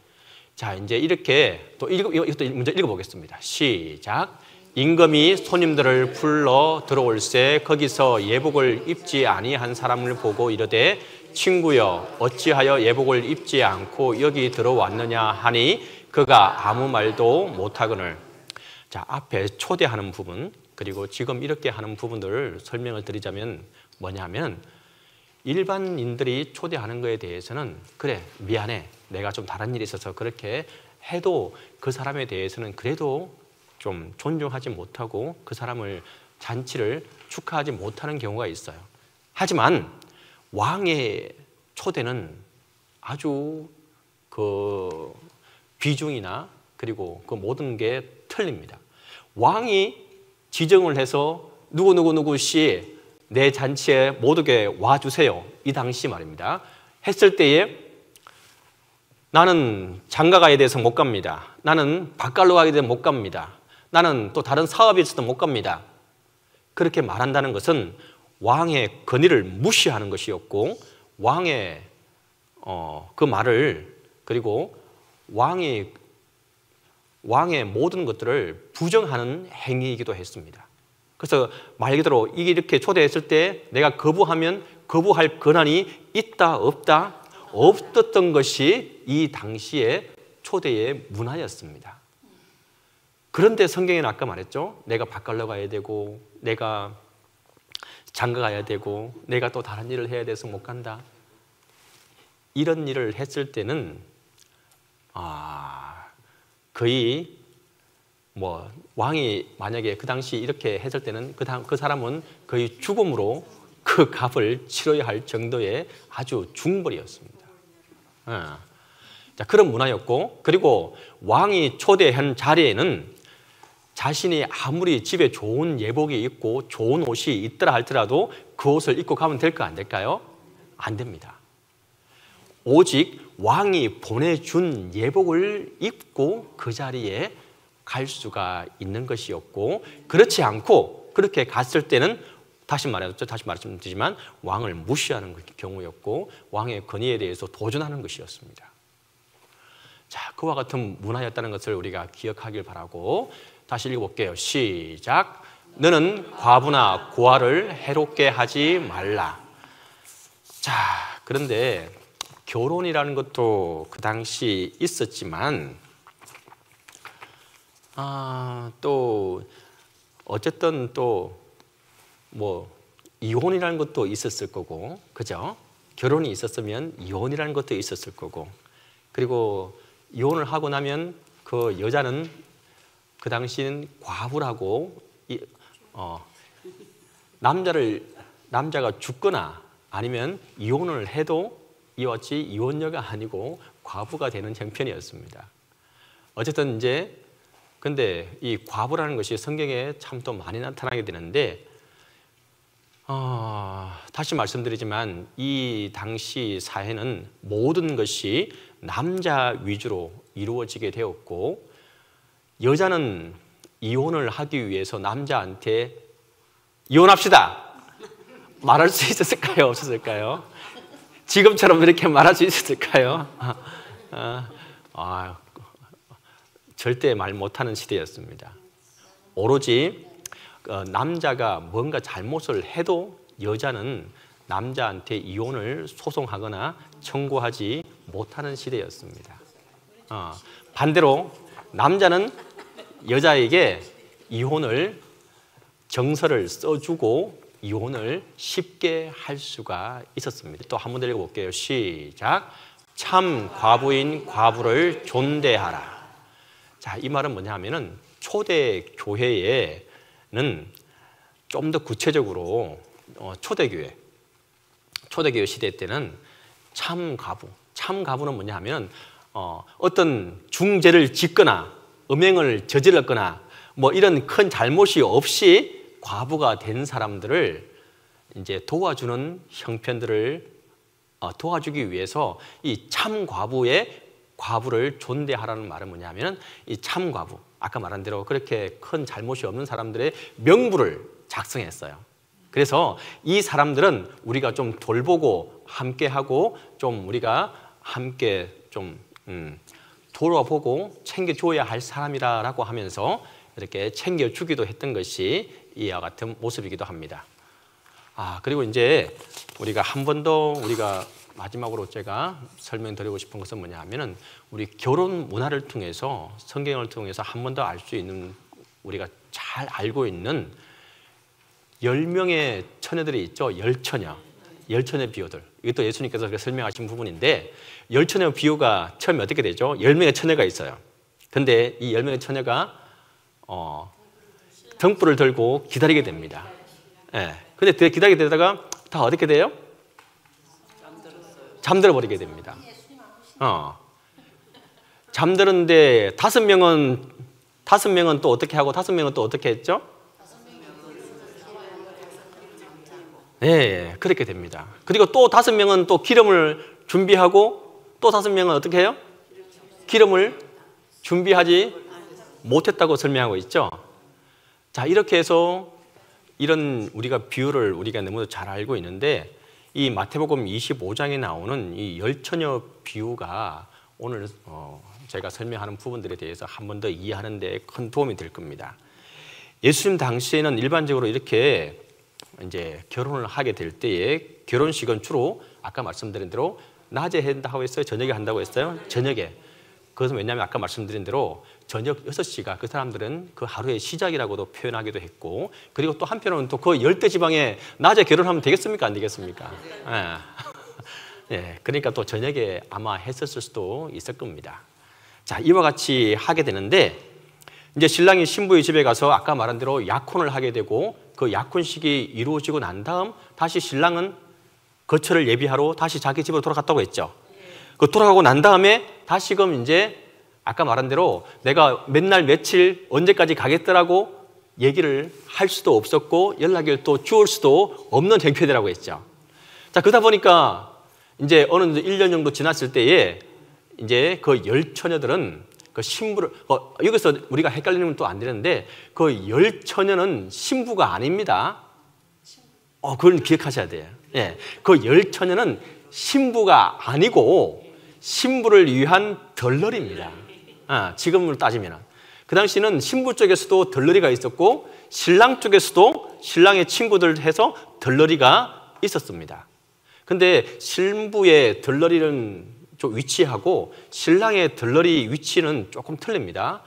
자, 이제 이렇게 또 이것도 먼저 읽어보겠습니다. 시작. 임금이 손님들을 불러 들어올세 거기서 예복을 입지 아니한 사람을 보고 이르되 친구여 어찌하여 예복을 입지 않고 여기 들어왔느냐 하니 그가 아무 말도 못하거늘. 자, 앞에 초대하는 부분 그리고 지금 이렇게 하는 부분들을 설명을 드리자면 뭐냐면 일반인들이 초대하는 거에 대해서는 그래 미안해 내가 좀 다른 일이 있어서 그렇게 해도 그 사람에 대해서는 그래도 좀 존중하지 못하고 그 사람을 잔치를 축하하지 못하는 경우가 있어요. 하지만 왕의 초대는 아주 그 비중이나 그리고 그 모든 게 틀립니다. 왕이 지정을 해서 누구 씨 내 잔치에 모두게 와주세요. 이 당시 말입니다. 했을 때에 나는 장가 가야 돼서 못 갑니다. 나는 밭갈러 가야 돼서 못 갑니다. 나는 또 다른 사업이 있어서 못 갑니다. 그렇게 말한다는 것은 왕의 건의를 무시하는 것이었고 왕의 그 말을 그리고 왕의 모든 것들을 부정하는 행위이기도 했습니다. 그래서 말 그대로 이게 이렇게 초대했을 때 내가 거부하면 거부할 권한이 있다 없다 없었던 것이 이 당시의 초대의 문화였습니다. 그런데 성경에는 아까 말했죠. 내가 밭갈러 가야 되고 내가 장가 가야 되고 내가 또 다른 일을 해야 돼서 못 간다. 이런 일을 했을 때는 거의 뭐 왕이 만약에 그 당시 이렇게 했을 때는 그 사람은 거의 죽음으로 그 값을 치러야 할 정도의 아주 중벌이었습니다. 자, 그런 문화였고 그리고 왕이 초대한 자리에는 자신이 아무리 집에 좋은 예복이 있고 좋은 옷이 있더라 할지라도 그 옷을 입고 가면 될까 안 될까요? 안 됩니다. 오직 왕이 보내준 예복을 입고 그 자리에 갈 수가 있는 것이었고 그렇지 않고 그렇게 갔을 때는 다시 말씀드리지만 왕을 무시하는 경우였고 왕의 권위에 대해서 도전하는 것이었습니다. 자, 그와 같은 문화였다는 것을 우리가 기억하길 바라고 다시 읽어볼게요. 시작. 너는 과부나 고아를 해롭게 하지 말라. 자, 그런데 결혼이라는 것도 그 당시 있었지만 또 어쨌든 또 뭐 이혼이라는 것도 있었을 거고 그죠? 결혼이 있었으면 이혼이라는 것도 있었을 거고 그리고 이혼을 하고 나면 그 여자는 그 당시는 과부라고 남자가 죽거나 아니면 이혼을 해도 이와 같이 이혼녀가 아니고 과부가 되는 형편이었습니다. 어쨌든 이제 근데 이 과부라는 것이 성경에 참 또 많이 나타나게 되는데 다시 말씀드리지만 이 당시 사회는 모든 것이 남자 위주로 이루어지게 되었고 여자는 이혼을 하기 위해서 남자한테 이혼합시다 말할 수 있었을까요? 없었을까요? 지금처럼 이렇게 말할 수 있었을까요? 절대 말 못하는 시대였습니다. 오로지 남자가 뭔가 잘못을 해도 여자는 남자한테 이혼을 소송하거나 청구하지 못하는 시대였습니다. 반대로 남자는 여자에게 이혼을 정서를 써주고 이혼을 쉽게 할 수가 있었습니다. 또 한 번 더 읽어볼게요. 시작. 참 과부인 과부를 존대하라. 자, 이 말은 뭐냐 하면은 초대 교회에는 좀 더 구체적으로 초대교회 시대 때는 참 과부는 뭐냐 하면 어떤 중죄를 짓거나 음행을 저질렀거나 뭐 이런 큰 잘못이 없이 과부가 된 사람들을 이제 도와주는 형편들을 도와주기 위해서 이 참 과부를 존대하라는 말은 뭐냐면 이 참 과부, 아까 말한 대로 그렇게 큰 잘못이 없는 사람들의 명부를 작성했어요. 그래서 이 사람들은 우리가 좀 돌보고 함께하고 좀 우리가 함께 좀 돌아보고 챙겨줘야 할 사람이라고 하면서 이렇게 챙겨주기도 했던 것이 이와 같은 모습이기도 합니다. 그리고 이제 우리가 한 번 더 우리가 마지막으로 제가 설명드리고 싶은 것은 뭐냐 하면은 우리 결혼 문화를 통해서 성경을 통해서 한 번 더 알 수 있는 우리가 잘 알고 있는 10명의 처녀들이 있죠. 열처녀 비유들. 이것도 예수님께서 설명하신 부분인데 열처녀 비유가 처음에 어떻게 되죠? 10명의 처녀가 있어요. 근데 이 10명의 처녀가 등불을 들고 기다리게 됩니다. 예. 근데 기다리게 되다가 다 어떻게 돼요? 잠들어 버리게 됩니다. 잠들었는데 5명은 또 어떻게 하고 5명은 또 어떻게 했죠? 네, 그렇게 됩니다. 그리고 또 5명은 또 기름을 준비하고 또 5명은 어떻게 해요? 기름을 준비하지 못했다고 설명하고 있죠. 자, 이렇게 해서 이런 우리가 비유를 우리가 너무 잘 알고 있는데 이 마태복음 25장에 나오는 이 열처녀 비유가 오늘 제가 설명하는 부분들에 대해서 한 번 더 이해하는 데 큰 도움이 될 겁니다. 예수님 당시에는 일반적으로 이렇게 이제 결혼을 하게 될 때에 결혼식은 주로 아까 말씀드린 대로 낮에 한다고 했어요? 저녁에 한다고 했어요? 저녁에. 그것은 왜냐하면 아까 말씀드린 대로 저녁 6시가 그 사람들은 그 하루의 시작이라고도 표현하기도 했고 그리고 또 한편으로는 또 그 열대 지방에 낮에 결혼하면 되겠습니까? 안 되겠습니까? 예, 그러니까 또 저녁에 아마 했었을 수도 있을 겁니다. 자, 이와 같이 하게 되는데 이제 신랑이 신부의 집에 가서 아까 말한 대로 약혼을 하게 되고 그 약혼식이 이루어지고 난 다음 다시 신랑은 거처를 예비하러 다시 자기 집으로 돌아갔다고 했죠. 그 돌아가고 난 다음에 다시금 이제 아까 말한 대로 내가 맨날 며칠 언제까지 가겠더라고 얘기를 할 수도 없었고 연락을 또 주울 수도 없는 형편이라고 했죠. 자, 그러다 보니까 이제 어느 1년 정도 지났을 때에 이제 그 열처녀들은 그 신부를 여기서 우리가 헷갈리면 또 안 되는데 그 열처녀는 신부가 아닙니다. 그걸 기억하셔야 돼요. 예, 그 열처녀는 신부가 아니고 신부를 위한 덜러리입니다. 지금으로 따지면 그 당시는 신부 쪽에서도 덜러리가 있었고 신랑 쪽에서도 신랑의 친구들 해서 덜러리가 있었습니다. 근데 신부의 덜러리는 좀 위치하고 신랑의 덜러리 위치는 조금 틀립니다.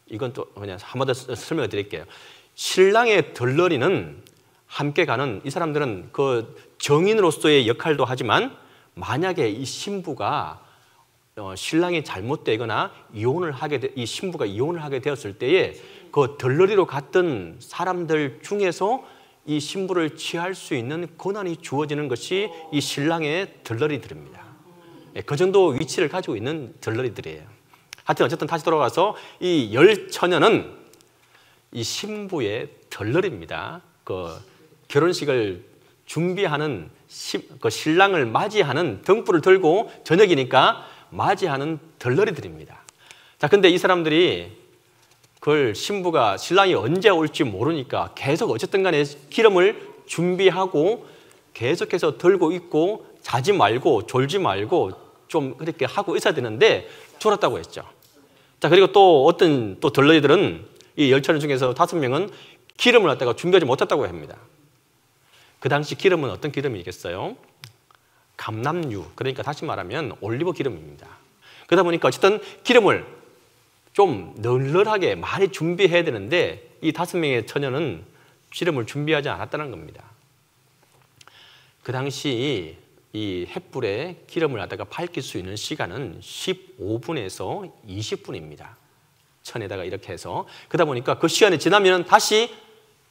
이건 또 그냥 한 번 더 설명을 드릴게요. 신랑의 덜러리는 함께 가는 이 사람들은 그 정인으로서의 역할도 하지만 만약에 이 신부가 신랑이 잘못되거나 이 신부가 이혼을 하게 되었을 때에 그 덜러리로 갔던 사람들 중에서 이 신부를 취할 수 있는 권한이 주어지는 것이 이 신랑의 덜러리들입니다. 그 정도 위치를 가지고 있는 덜러리들이에요. 하여튼 어쨌든 다시 돌아가서 이 열처녀는 이 신부의 덜러리입니다. 그 결혼식을 준비하는 그 신랑을 맞이하는 등불을 들고 저녁이니까 맞이하는 덜러리들입니다. 자, 근데 이 사람들이 그걸 신랑이 언제 올지 모르니까 계속 어쨌든 간에 기름을 준비하고 계속해서 들고 있고 자지 말고 졸지 말고 좀 그렇게 하고 있어야 되는데 졸았다고 했죠. 자, 그리고 또 어떤 또 덜러리들은 이 10차례 중에서 5명은 기름을 갖다가 준비하지 못했다고 합니다. 그 당시 기름은 어떤 기름이겠어요? 감람유, 그러니까 다시 말하면 올리브 기름입니다. 그러다 보니까 어쨌든 기름을 좀 널널하게 많이 준비해야 되는데 이 5명의 처녀는 기름을 준비하지 않았다는 겁니다. 그 당시 이 횃불에 기름을 갖다가 밝힐 수 있는 시간은 15분에서 20분입니다. 천에다가 이렇게 해서. 그러다 보니까 그 시간이 지나면 다시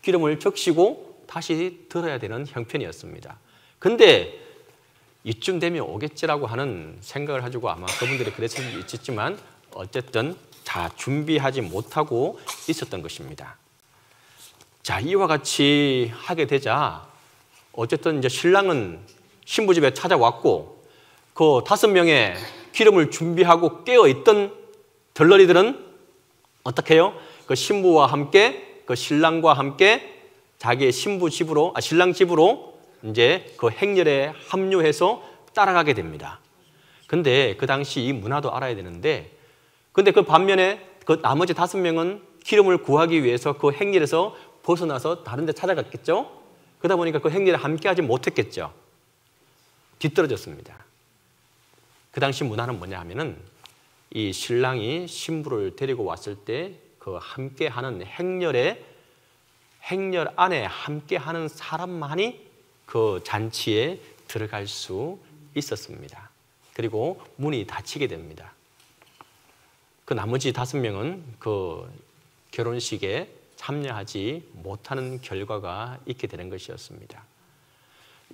기름을 적시고 다시 들어야 되는 형편이었습니다. 근데 이쯤 되면 오겠지라고 하는 생각을 가지고 아마 그분들이 그랬을 수 있겠지만 어쨌든 다 준비하지 못하고 있었던 것입니다. 자, 이와 같이 하게 되자 어쨌든 이제 신랑은 신부 집에 찾아왔고 그 5명의 기름을 준비하고 깨어있던 덜러리들은 어떻게 해요? 그 신부와 함께 그 신랑과 함께 자기의 신랑 집으로 이제 그 행렬에 합류해서 따라가게 됩니다. 근데 그 당시 이 문화도 알아야 되는데 근데 그 반면에 그 나머지 5명은 기름을 구하기 위해서 그 행렬에서 벗어나서 다른 데 찾아갔겠죠? 그러다 보니까 그 행렬에 함께 하지 못했겠죠? 뒤떨어졌습니다. 그 당시 문화는 뭐냐 하면은 이 신랑이 신부를 데리고 왔을 때 그 함께 하는 행렬 안에 함께 하는 사람만이 그 잔치에 들어갈 수 있었습니다. 그리고 문이 닫히게 됩니다. 그 나머지 5명은 그 결혼식에 참여하지 못하는 결과가 있게 되는 것이었습니다.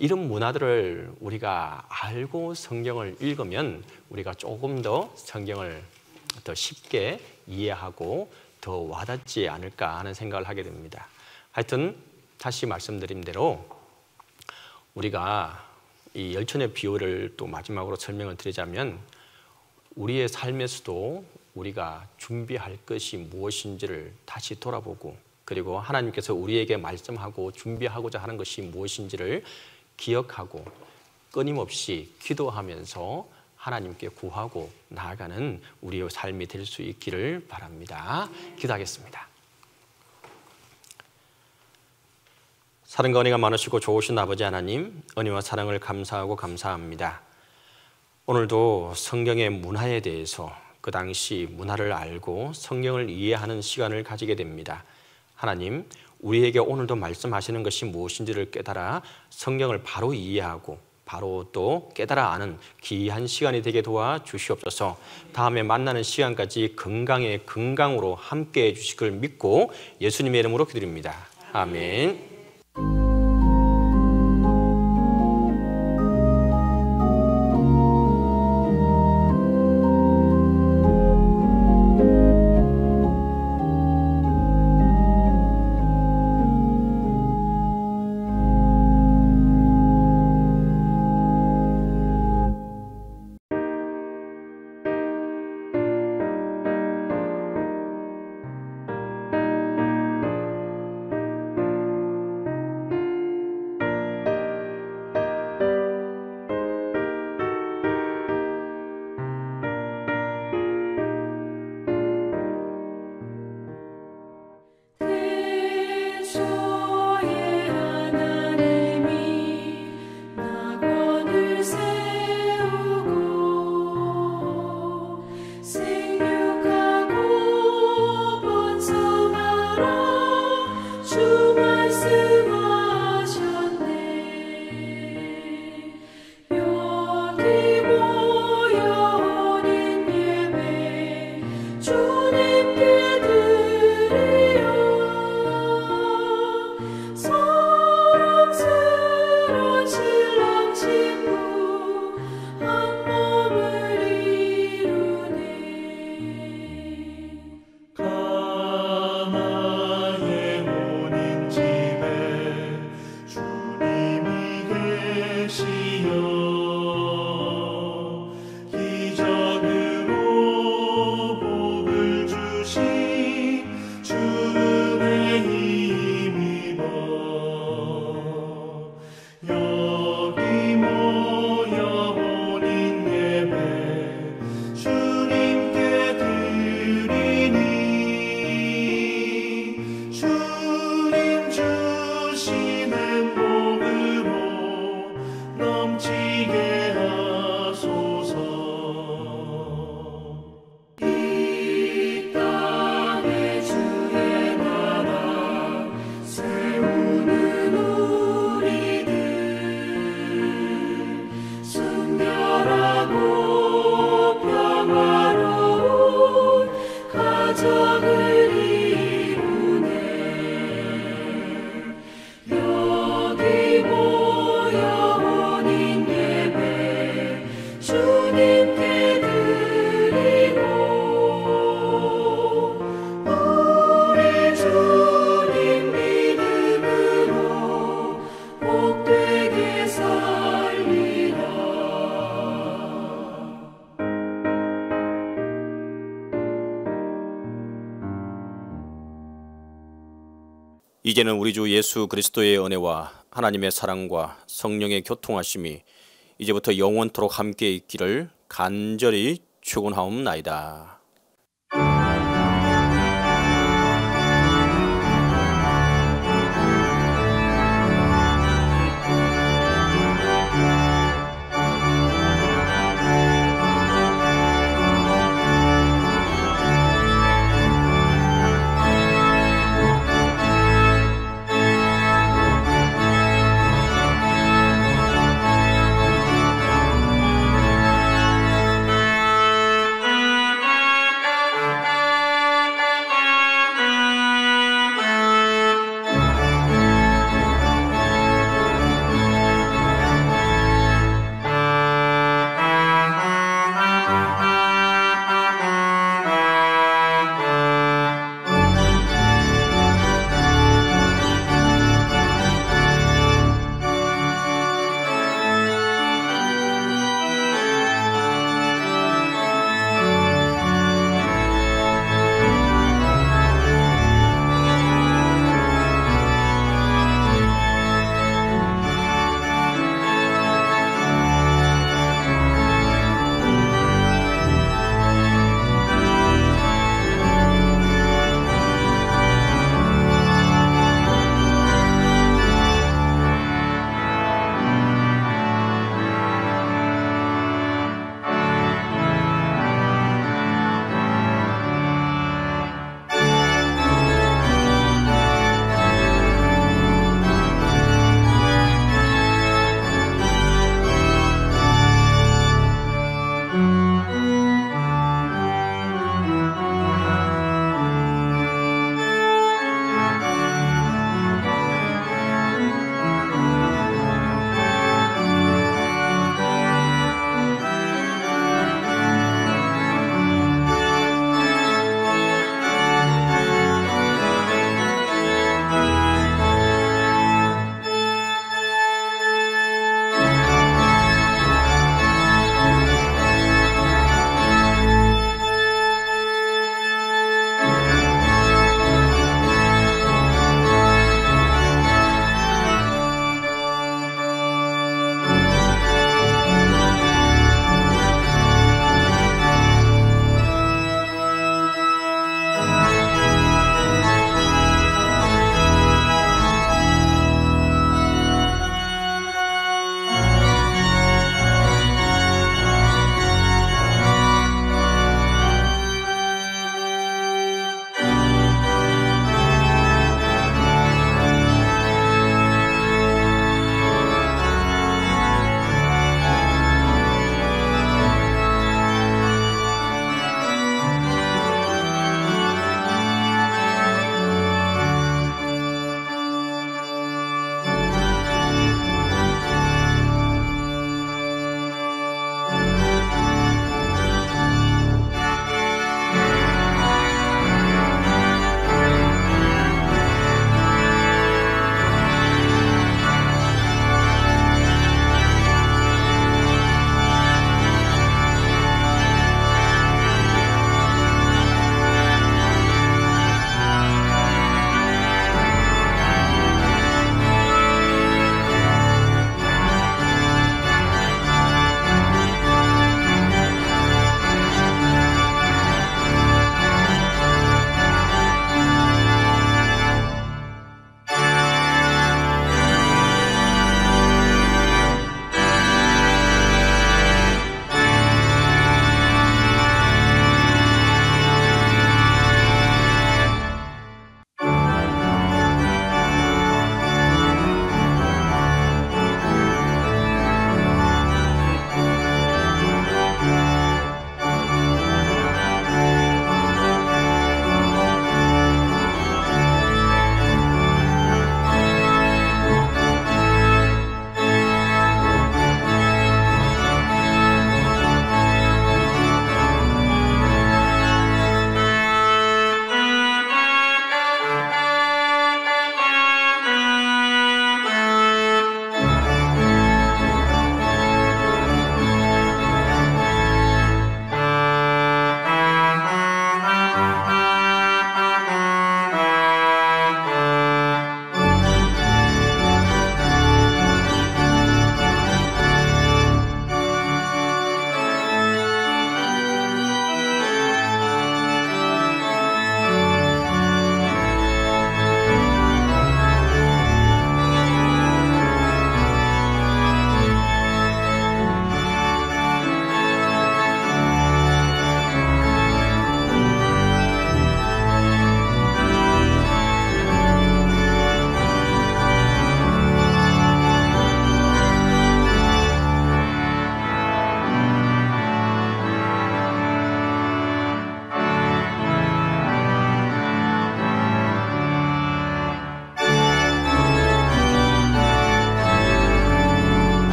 이런 문화들을 우리가 알고 성경을 읽으면 우리가 조금 더 성경을 더 쉽게 이해하고 더 와닿지 않을까 하는 생각을 하게 됩니다. 하여튼 다시 말씀드린 대로 우리가 이 열천의 비유를 또 마지막으로 설명을 드리자면 우리의 삶에서도 우리가 준비할 것이 무엇인지를 다시 돌아보고 그리고 하나님께서 우리에게 말씀하고 준비하고자 하는 것이 무엇인지를 기억하고 끊임없이 기도하면서 하나님께 구하고 나아가는 우리의 삶이 될 수 있기를 바랍니다. 기도하겠습니다. 사랑과 은혜가 많으시고 좋으신 아버지 하나님, 은혜와 사랑을 감사하고 감사합니다. 오늘도 성경의 문화에 대해서 그 당시 문화를 알고 성경을 이해하는 시간을 가지게 됩니다. 하나님, 우리에게 오늘도 말씀하시는 것이 무엇인지를 깨달아 성경을 바로 이해하고 바로 또 깨달아 아는 귀한 시간이 되게 도와 주시옵소서. 다음에 만나는 시간까지 건강으로 함께해 주시길 믿고 예수님의 이름으로 기도드립니다. 아멘. 이제는 우리 주 예수 그리스도의 은혜와 하나님의 사랑과 성령의 교통하심이 이제부터 영원토록 함께 있기를 간절히 축원하옵나이다.